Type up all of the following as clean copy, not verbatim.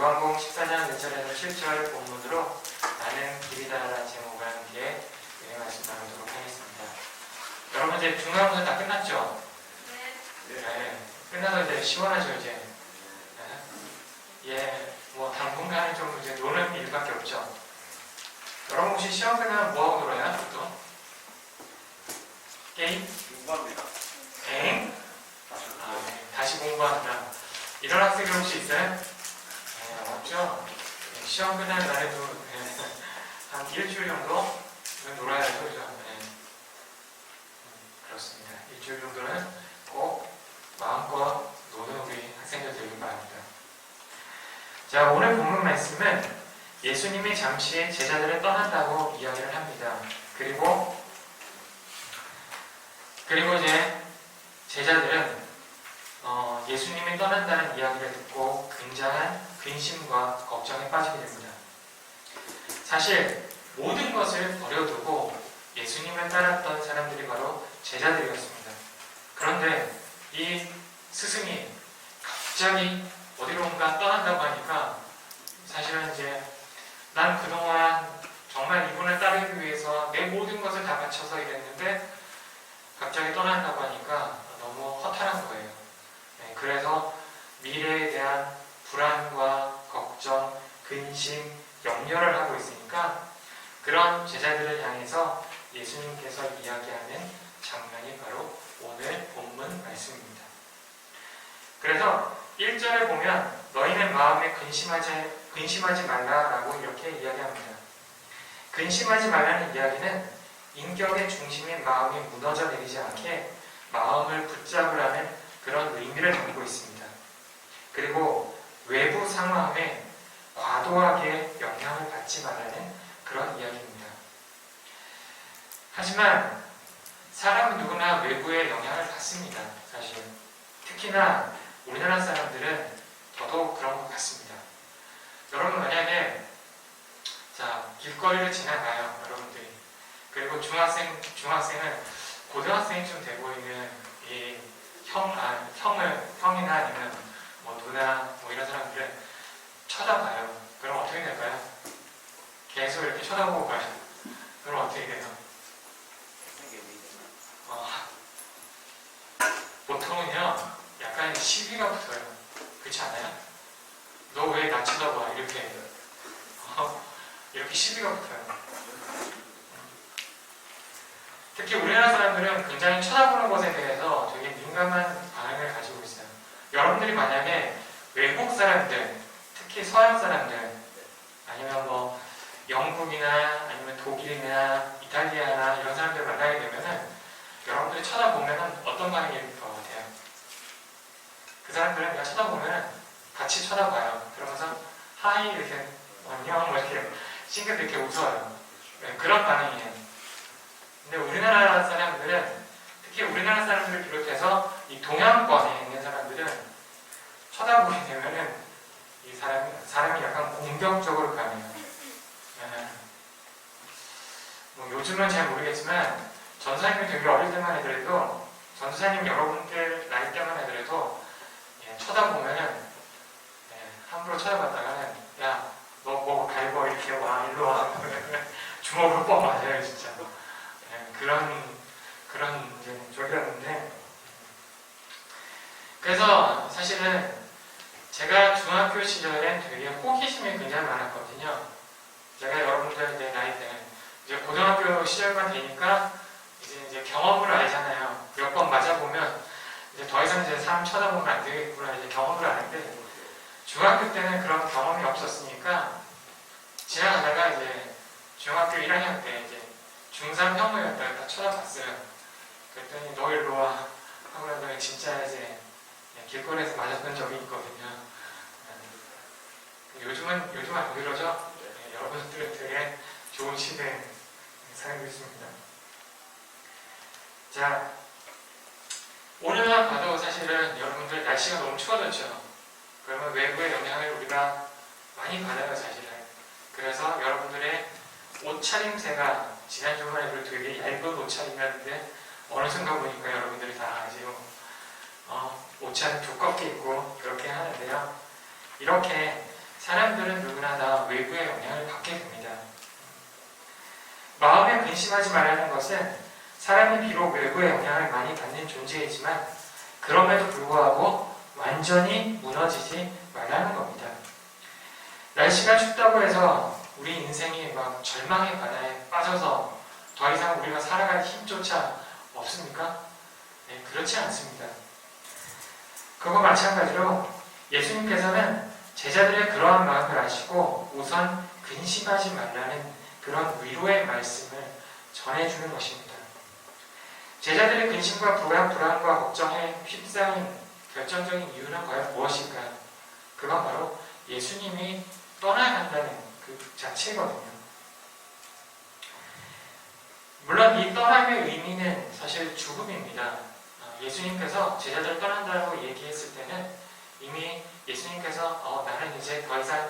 요한복음 14장 1절에서 7절 본문으로 나는 길이다라는 제목과 함께 은혜 말씀 나누도록 하겠습니다. 여러분 이제 중간고사 다 끝났죠? 네. 끝나서 이제 시원하죠 이제. 예, 뭐 당분간은 좀 이제 노는 일밖에 없죠. 여러분 혹시 시험 끝나면 뭐 하고 놀아요? 또? 게임? 공부합니다. 엥? 다시 공부한다. 이런 학생이 혹시 있어요? 네, 없죠? 네, 시험 끝나는 날에도 한 일주일 정도 놀아야죠, 그죠? 네. 그렇습니다. 일주일 정도는 꼭 마음껏 노는 우리 학생들 되길 바랍니다. 자, 오늘 본문 말씀은 예수님이 잠시 제자들을 떠난다고 이야기를 합니다. 그리고 이제 제자들은 예수님이 떠난다는 이야기를 듣고 굉장한 근심과 걱정에 빠지게 됩니다. 사실 모든 것을 버려두고 예수님을 따랐던 사람들이 바로 제자들이었습니다. 그런데 이 스승이 갑자기 어디론가 떠난다고 하니까 사실은 이제 난 그동안 정말 이분을 따르기 위해서 내 모든 것을 다 바쳐서 일했는데 갑자기 떠난다고 하니까 너무 허탈한 거예요. 네, 그래서 미래에 대한 불안과 걱정, 근심, 염려를 하고 있으니까 그런 제자들을 향해서 예수님께서 이야기하는 장면이 바로 오늘 본문 말씀입니다. 그래서 1절에 보면 너희는 마음에 근심하지 말라라고 이렇게 이야기합니다. 근심하지 말라는 이야기는 인격의 중심인 마음이 무너져 내리지 않게 마음을 붙잡으라는 그런 의미를 담고 있습니다. 그리고 외부 상황에 과도하게 영향을 받지 말라는 그런 이야기입니다. 하지만 사람은 누구나 외부에 영향을 받습니다. 사실 특히나 우리나라 사람들은 더더욱 그런 것 같습니다. 여러분 만약에 길거리를 지나가요. 여러분들이. 그리고 중학생은 고등학생쯤 돼 보이는 이 형이나 아니면 뭐 누나 뭐 이런 사람들은 쳐다봐요. 그럼 어떻게 될까요? 계속 이렇게 쳐다보고 가요. 그럼 어떻게 돼요? 보통은요, 약간 시비가 붙어요. 그렇지 않아요? 너 왜 나 쳐다봐? 이렇게 시비가 붙어요. 특히 우리나라 사람들은 굉장히 쳐다보는 것에 대해서 되게 민감한 반응을 가지고 있어요. 여러분들이 만약에 외국 사람들, 특히 서양 사람들, 아니면 뭐 영국이나 아니면 독일이나 이탈리아나 이런 사람들 만나게 되면은 여러분들이 쳐다보면은 어떤 반응일 것 같아요? 그 사람들은 그냥 쳐다보면은 같이 쳐다봐요. 그러면서 하이 이렇게 안녕 뭐 이렇게 싱긋 이렇게 웃어요. 네, 그런 반응이에요. 근데 우리나라 사람들은 특히 우리나라 사람들을 비롯해서 이 동양권에 있는 사람들은 쳐다보게 되면은 이 사람이 약간 공격적으로 가네요. 뭐 요즘은 잘 모르겠지만 전사님이 되게 어릴 때만 해도 전사님 여러분들 나이 때만 해도 쳐다보면은 함부로 쳐다봤다가는 야 너 뭐 갈고 이렇게 와 일로 와 주먹으로 뻥 맞아요 진짜. 그런 이제 쪽이었는데 그래서 사실은 제가 중학교 시절엔 되게 호기심이 굉장히 많았거든요. 제가 여러분들 이제 나이 때는 이제 고등학교 시절만 되니까 이제 경험을 알잖아요. 몇 번 맞아보면 이제 더 이상 이제 사람 쳐다보면 안 되겠구나 이제 경험을 아는데 중학교 때는 그런 경험이 없었으니까 지나가다가 이제 중학교 1학년 때 이제 중3 형이었다가 딱 쳐다봤어요. 그랬더니 너 일로 와 하고 나더니 진짜 이제 길거리에서 맞았던 적이 있거든요. 요즘은 안 그러죠? 네, 여러분들은 되게 좋은 시대에 살고 있습니다. 자, 오늘만 봐도 사실은 여러분들 날씨가 너무 추워졌죠. 그러면 외부의 영향을 우리가 많이 받아요, 사실은. 그래서 여러분들의 옷차림새가 지난 주말에 되게 얇은 옷차림이었는데 어느 순간 보니까 여러분들이 다 지금 옷차림 두껍게 입고 그렇게 하는데요. 이렇게 사람들은 누구나 다 외부의 영향을 받게 됩니다. 마음에 근심하지 말라는 것은 사람이 비록 외부의 영향을 많이 받는 존재이지만 그럼에도 불구하고 완전히 무너지지 말라는 겁니다. 날씨가 춥다고 해서 우리 인생이 막 절망의 바다에 빠져서 더 이상 우리가 살아갈 힘조차 없습니까? 네, 그렇지 않습니다. 그거 마찬가지로 예수님께서는 제자들의 그러한 마음을 아시고 우선 근심하지 말라는 그런 위로의 말씀을 전해주는 것입니다. 제자들의 근심과 불안과 걱정에 휩싸인 결정적인 이유는 과연 무엇일까요? 그건 바로 예수님이 떠나간다는 그 자체거든요. 물론 이 떠남의 의미는 사실 죽음입니다. 예수님께서 제자들 떠난다고 얘기했을 때는 이미 예수님께서 나는 이제 더 이상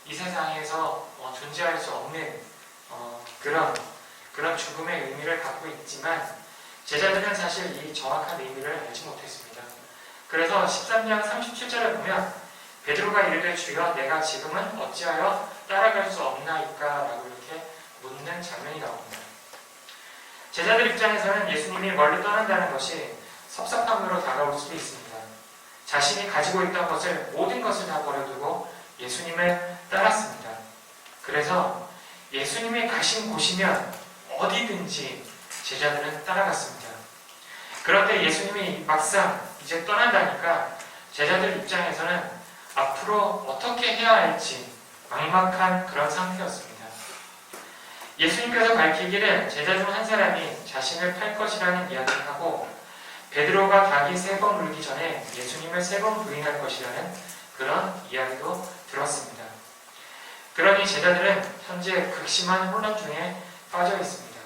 이 세상에서 존재할 수 없는 그런 죽음의 의미를 갖고 있지만 제자들은 사실 이 정확한 의미를 알지 못했습니다. 그래서 13장 37절에 보면 베드로가 이르되 주여 내가 지금은 어찌하여 따라갈 수 없나이까? 라고 이렇게 묻는 장면이 나옵니다. 제자들 입장에서는 예수님이 멀리 떠난다는 것이 섭섭함으로 다가올 수도 있습니다. 자신이 가지고 있던 것을 모든 것을 다 버려두고 예수님을 따랐습니다. 그래서 예수님이 가신 곳이면 어디든지 제자들은 따라갔습니다. 그런데 예수님이 막상 이제 떠난다니까 제자들 입장에서는 앞으로 어떻게 해야 할지 막막한 그런 상태였습니다. 예수님께서 밝히기를 제자 중 한 사람이 자신을 팔 것이라는 이야기를 하고 베드로가 닭이 3번 울기 전에 예수님을 3번 부인할 것이라는 그런 이야기도 들었습니다. 그러니 제자들은 현재 극심한 혼란 중에 빠져 있습니다.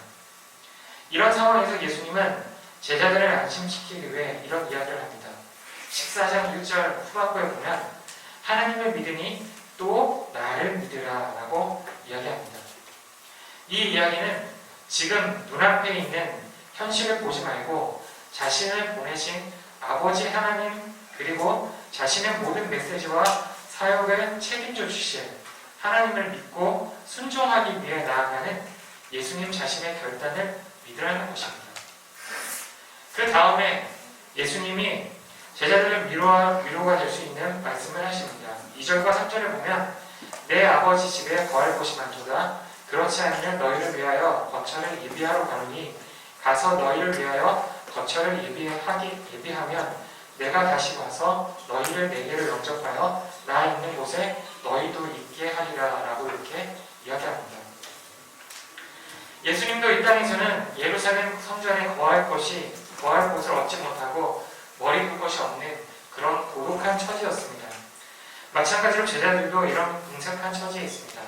이런 상황에서 예수님은 제자들을 안심시키기 위해 이런 이야기를 합니다. 14장 1절 후반부에 보면 하나님을 믿으니 또 나를 믿으라 라고 이야기합니다. 이 이야기는 지금 눈앞에 있는 현실을 보지 말고 자신을 보내신 아버지 하나님 그리고 자신의 모든 메시지와 사역을 책임져 주실 하나님을 믿고 순종하기 위해 나아가는 예수님 자신의 결단을 믿으라는 것입니다. 그 다음에 예수님이 제자들의 위로가 될 수 있는 말씀을 하십니다. 2절과 3절을 보면 내 아버지 집에 거할 곳이 많도다. 그렇지 않으면 너희를 위하여 거처를 예비하러 가노니 가서 너희를 위하여 거처를 예비하면 내가 다시 와서 너희를 내게로 영접하여 나 있는 곳에 너희도 있게 하리라 라고 이렇게 이야기합니다. 예수님도 이 땅에서는 예루살렘 성전에 거할 곳을 얻지 못하고 머리 둘 곳이 없는 그런 고독한 처지였습니다. 마찬가지로 제자들도 이런 궁색한 처지에 있습니다.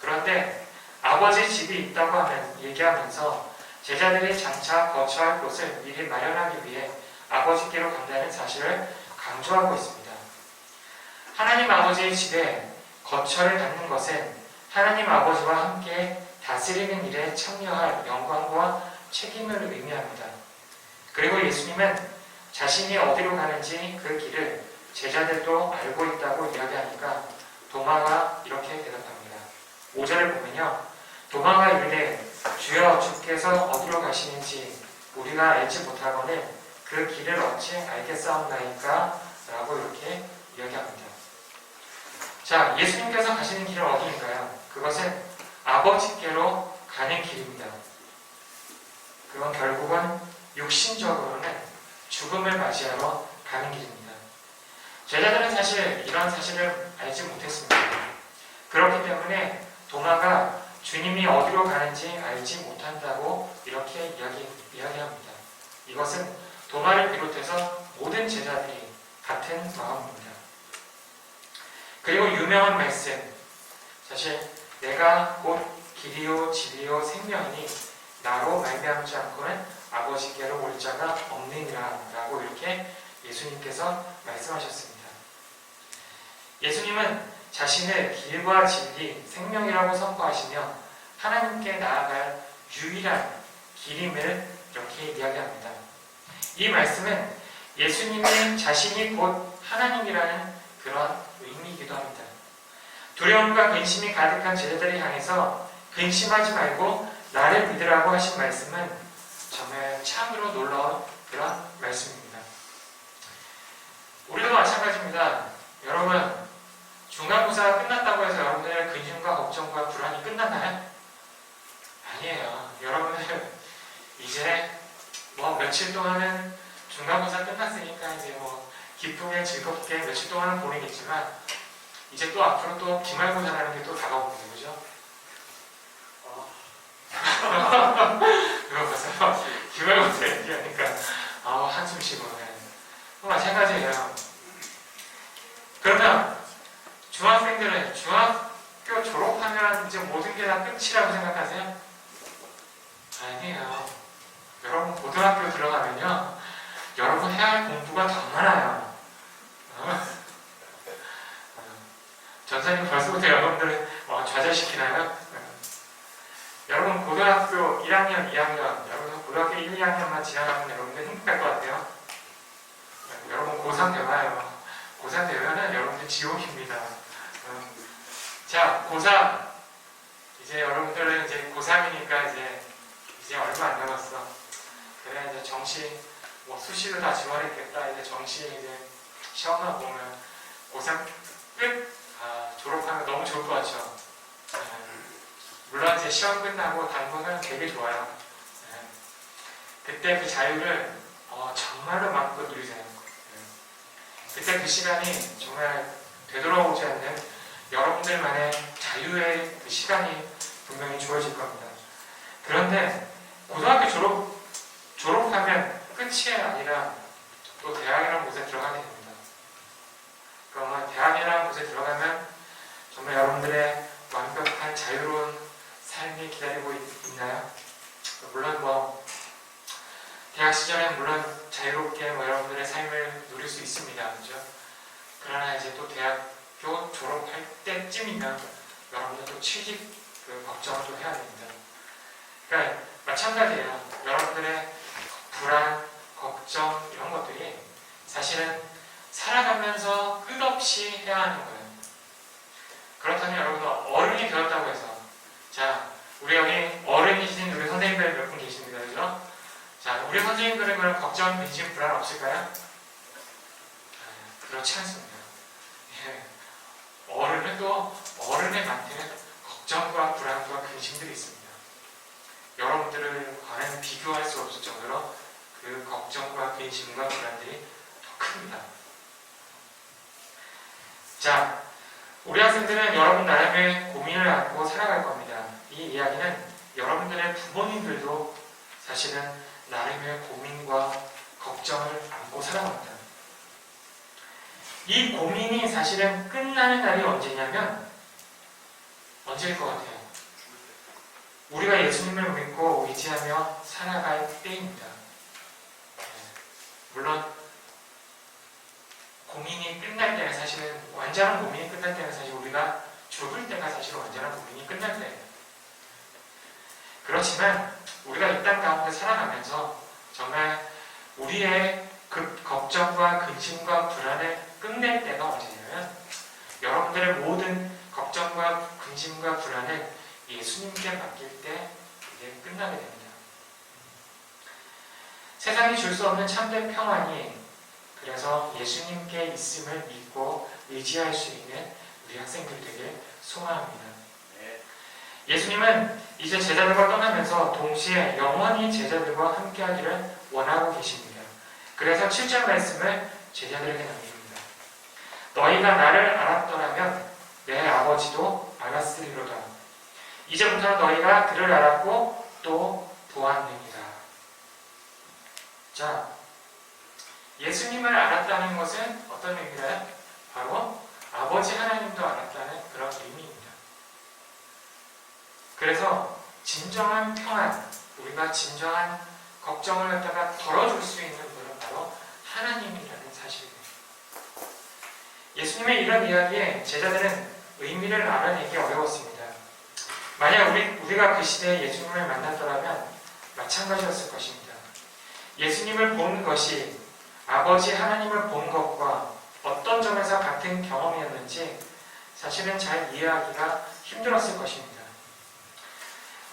그런데 아버지 집이 있다고 얘기하면서 제자들이 장차 거처할 곳을 미리 마련하기 위해 아버지께로 간다는 사실을 강조하고 있습니다. 하나님 아버지의 집에 거처를 갖는 것은 하나님 아버지와 함께 다스리는 일에 참여할 영광과 책임을 의미합니다. 그리고 예수님은 자신이 어디로 가는지 그 길을 제자들도 알고 있다고 이야기하니까 도마가 이렇게 대답합니다. 5절을 보면요. 도마가 이르되 주여 주께서 어디로 가시는지 우리가 알지 못하거늘 그 길을 어찌 알겠사옵나이까? 라고 이렇게 이야기합니다. 자, 예수님께서 가시는 길은 어디인가요? 그것은 아버지께로 가는 길입니다. 그건 결국은 육신적으로는 죽음을 맞이하러 가는 길입니다. 제자들은 사실 이런 사실을 알지 못했습니다. 그렇기 때문에 도마가 주님이 어디로 가는지 알지 못한다고 이렇게 이야기합니다. 이것은 도마를 비롯해서 모든 제자들이 같은 마음입니다. 그리고 유명한 말씀, 사실 내가 곧 길이요 진리요 생명이니 나로 말미암지 않고는 아버지께로 올 자가 없느니라 라고 이렇게 예수님께서 말씀하셨습니다. 예수님은 자신을 길과 진리, 생명이라고 선포하시며 하나님께 나아갈 유일한 길임을 이렇게 이야기합니다. 이 말씀은 예수님의 자신이 곧 하나님이라는 그런 의미이기도 합니다. 두려움과 근심이 가득한 제자들을 향해서 근심하지 말고 나를 믿으라고 하신 말씀은 정말 참으로 놀라운 그런 말씀입니다. 우리도 마찬가지입니다. 여러분, 중간고사가 끝났다고 해서 여러분들의 근심과 걱정과 불안이 끝났나요? 아니에요. 여러분들 이제 며칠 동안은 중간고사 끝났으니까 이제 기쁘게 즐겁게 며칠 동안은 보내겠지만 이제 또 앞으로 또 기말고사라는 게 또 다가오거든요. 그죠? 그거 봐서 기말고사 얘기하니까 한숨 쉬고 마찬가지예요. 그러면 중학생들은 중학교 졸업하면 이제 모든 게 다 끝이라고 생각하세요? 아니에요. 여러분 고등학교 들어가면요, 여러분 해야 할 공부가 더 많아요. 전사님 벌써부터 여러분들을 좌절시키나요? 여러분 고등학교 1학년, 2학년, 여러분 고등학교 1, 2학년만 지나가면 여러분들 행복할 것 같아요. 여러분 고3 되나요? 고3 되면은 여러분들 지옥입니다. 자, 고3 이제 여러분들은 이제 고3이니까 이제 얼마 안 남았어. 그래 이제 정시 수시도 다 지원했겠다. 이제 정시 이제 시험만 보면 고3 끝. 졸업하면 너무 좋을 것 같죠. 물론 이제 시험 끝나고 당분간 되게 좋아요. 그때 그 자유를 정말로 마음껏 누리세요. 그때 그 시간이 정말 되돌아오지 않는 여러분들만의 자유의 그 시간이 분명히 주어질 겁니다. 그런데 고등학교 졸업하면 끝이 아니라 또 대학이라는 곳에 들어가게 됩니다. 그러면 대학이라는 곳에 들어가면 정말 여러분들의 완벽한 자유로운 삶이 기다리고 있나요? 물론 대학 시절엔 물론 자유롭게 여러분들의 삶을 누릴 수 있습니다. 그렇죠? 그러나 이제 또 대학교 졸업할 때쯤이면 여러분들 또 취직 걱정을 또 해야 됩니다. 그러니까 마찬가지예요. 여러분들의 불안, 걱정 이런 것들이 사실은 살아가면서 끝없이 해야 하는 거예요. 그렇다면 여러분 어른이 되었다고 해서 자, 우리 여기 어른이신 우리 선생님들 몇 분 계십니다. 그죠? 자, 우리 선생님들은 그럼 걱정, 근심, 불안 없을까요? 그렇지 않습니다. 예. 어른은 또 어른에 맡는 걱정과 불안과 근심들이 있습니다. 여러분들을 과연 비교할 수 없을 정도로 그 걱정과 근심과 불안들이 더 큽니다. 자, 우리 학생들은 여러분 나름의 고민을 안고 살아갈 겁니다. 이 이야기는 여러분들의 부모님들도 사실은 나름의 고민과 걱정을 안고 살아갑니다. 이 고민이 사실은 끝나는 날이 언제냐면 언제일 것 같아요? 우리가 예수님을 믿고 의지하며 살아갈 때입니다. 물론 고민이 끝날 때는 사실은 완전한 고민이 끝날 때는 사실 우리가 죽을 때가 사실 완전한 고민이 끝날 때예요. 그렇지만 우리가 이 땅 가운데 살아가면서 정말 우리의 그 걱정과 근심과 불안을 끝낼 때가 언제냐면 여러분들의 모든 걱정과 근심과 불안을 예수님께 맡길 때 이게 끝나게 됩니다. 세상이 줄 수 없는 참된 평안이 그래서 예수님께 있음을 믿고 의지할 수 있는 우리 학생들 되길 소망합니다. 예수님은 이제 제자들과 떠나면서 동시에 영원히 제자들과 함께하기를 원하고 계십니다. 그래서 7절 말씀을 제자들에게 남깁니다. 너희가 나를 알았더라면 내 아버지도 알았으리로다. 이제부터는 너희가 그를 알았고 또 보았느니라. 자, 예수님을 알았다는 것은 어떤 의미인가요? 바로 아버지 하나님도 알았다는 그런 의미입니다. 그래서 진정한 평안, 우리가 진정한 걱정을 갖다가 덜어줄 수 있는 분은 바로 하나님이라는 사실입니다. 예수님의 이런 이야기에 제자들은 의미를 알아내기 어려웠습니다. 만약 우리가 그 시대에 예수님을 만났더라면 마찬가지였을 것입니다. 예수님을 본 것이 아버지 하나님을 본 것과 어떤 점에서 같은 경험이었는지 사실은 잘 이해하기가 힘들었을 것입니다.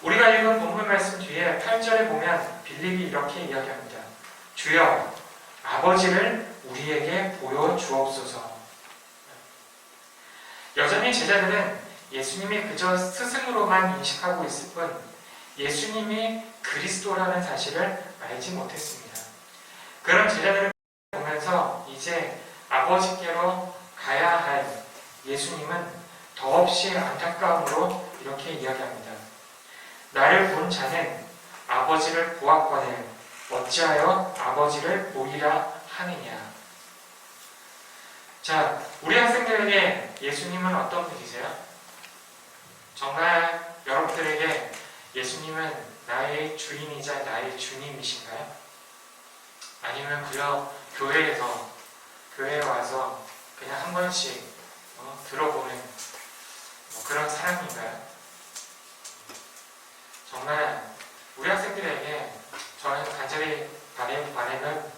우리가 읽은 본문 말씀 뒤에 8절에 보면 빌립이 이렇게 이야기합니다. 주여, 아버지를 우리에게 보여주옵소서. 여전히 제자들은 예수님이 그저 스승으로만 인식하고 있을 뿐 예수님이 그리스도라는 사실을 알지 못했습니다. 그런 제자들을 보면서 이제 아버지께로 가야 할 예수님은 더없이 안타까움으로 이렇게 이야기합니다. 나를 본 자는 아버지를 보았거늘 어찌하여 아버지를 보리라 하느냐. 자, 우리 학생들에게 예수님은 어떤 분이세요? 정말 여러분들에게 예수님은 나의 주인이자 나의 주님이신가요? 아니면 그저 교회에 와서 그냥 한 번씩 들어보는 그런 사람인가요? 정말 우리 학생들에게 저는 간절히 바라는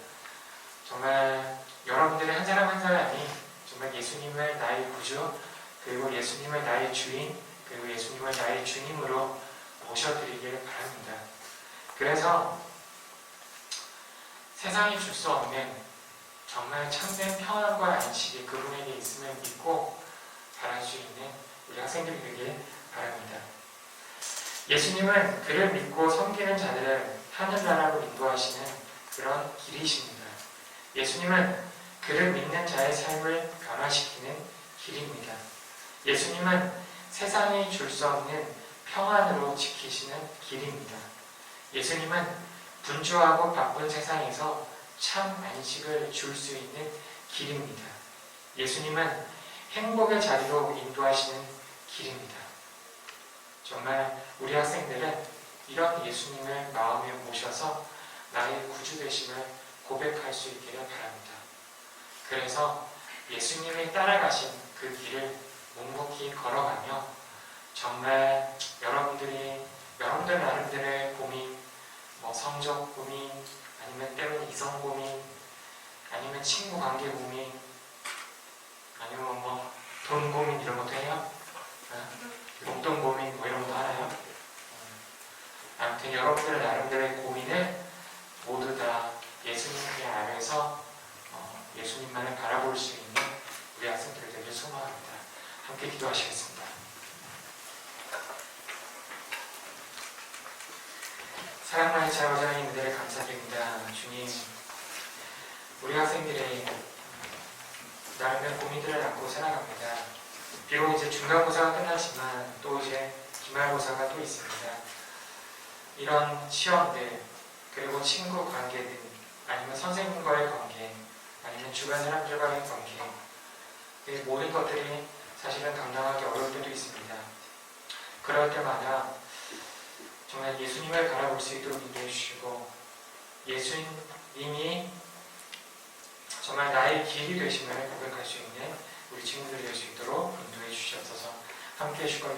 정말 여러분들의 한 사람 한 사람이 정말 예수님을 나의 구주, 그리고 예수님을 나의 주인, 그리고 예수님을 나의 주님으로 모셔드리기를 바랍니다. 그래서 세상이 줄 수 없는 정말 참된 평안과 안식이 그분에게 있음을 믿고 바랄 수 있는 우리 학생들이 되길 바랍니다. 예수님은 그를 믿고 섬기는 자들을 하늘나라로 인도하시는 그런 길이십니다. 예수님은 그를 믿는 자의 삶을 변화시키는 길입니다. 예수님은 세상이 줄 수 없는 평안으로 지키시는 길입니다. 예수님은 분주하고 바쁜 세상에서 참 안식을 줄 수 있는 길입니다. 예수님은 행복의 자리로 인도하시는 길입니다. 정말 우리 학생들은 이런 예수님을 마음에 모셔서 나의 구주 되심을 고백할 수 있기를 바랍니다. 그래서 예수님이 따라가신 그 길을 묵묵히 걸어가며 정말 여러분들 나름대로의 고민, 성적 고민, 아니면 때로는 이성 고민, 아니면 친구 관계 고민, 아니면 돈 고민 이런 것도 해요? 용돈 고민 이런 것도 하나요? 아무튼 여러분들 나름대로의 고민을 모두 다 예수님께 아래서 예수님만을 바라볼 수 있는 우리 학생들을 되길 소망합니다. 함께 기도하시겠습니다. 사랑하는 아버지 하나님 은혜를 감사드립니다. 주님, 우리 학생들이 나름의 고민들을 안고 살아갑니다. 비록 이제 중간고사가 끝났지만 또 이제 기말고사가 또 있습니다. 이런 시험들, 그리고 친구 관계들, 아니면 선생님과의 관계, 아니면 주변 사람들과의 관계, 이 모든 것들이 사실은 감당하기 어려울 때도 있습니다. 그럴 때마다 정말 예수님을 바라볼 수 있도록 인도해 주시고 예수님이 정말 나의 길이 되심을 고백할 수 있는 우리 친구들이 될 수 있도록 인도해 주시옵소서. 함께 해주실 겁니다.